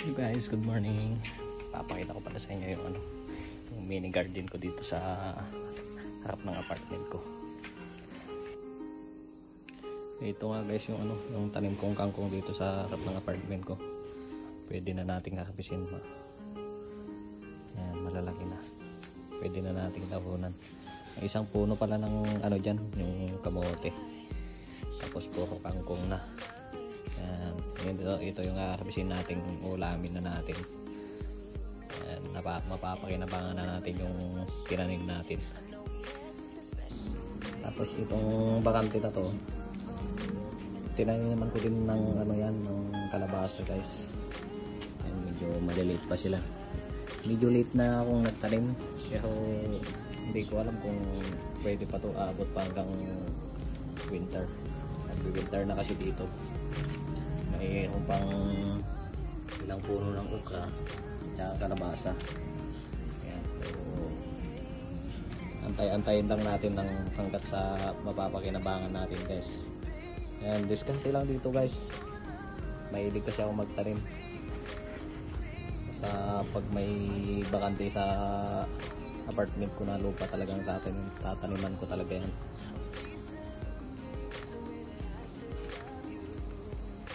Hello guys, good morning. Papakita ko pala sa inyo yung yung mini garden ko dito sa harap ng apartment ko. Ito nga guys yung yung tanim kong kangkong dito sa harap ng apartment ko. Pwede na nating hakapisin pa. Yan, malalaki na. Pwede na nating tabunan. Ang isang puno pala ng diyan, yung kamote. Tapos puro kangkong na. Yan, ito yung hakapisin nating ulamin na natin. Yan, mapapakinabangan na natin yung tinanim natin. Tapos itong bakante na to, tinanim naman ko din ng ng kalabasa guys. Yan, medyo maliliit pa sila. Medyo late na akong nagtanim, pero hindi ko alam kung pwede pa to aabot pa hanggang winter. Nag-winter na kasi dito. May pang ilang puno ng ukra at kalabasa. Ayan, so antay-antayin lang natin ng hanggat sa mapapakinabangan natin guys. Ayan, diskarte lang dito guys. Mahilig kasi ako magtanim. Sa pag may bakante sa apartment ko na lupa, talagang tataniman ko talaga yan.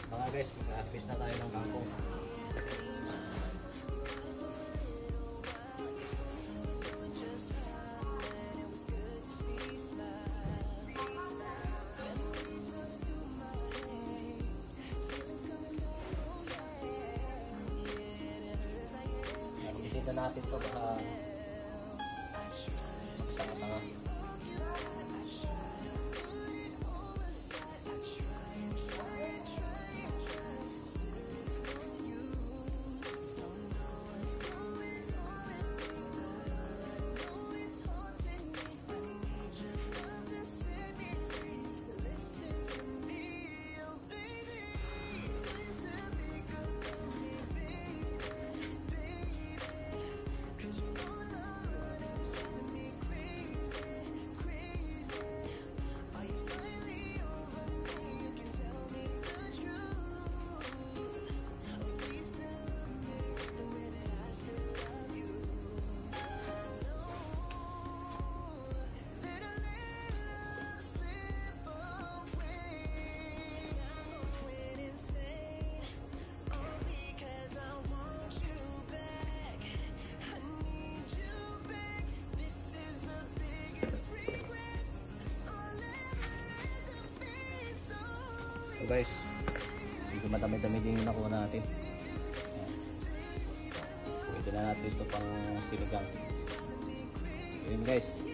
Mga guys, mag-harvest na tayo ng kangkong. Harvestin na natin ito baka magsanga-tanga. So guys, medyo madami-dami din yung nakuha natin. Pwede na natin ito pang sinigang. Yun guys.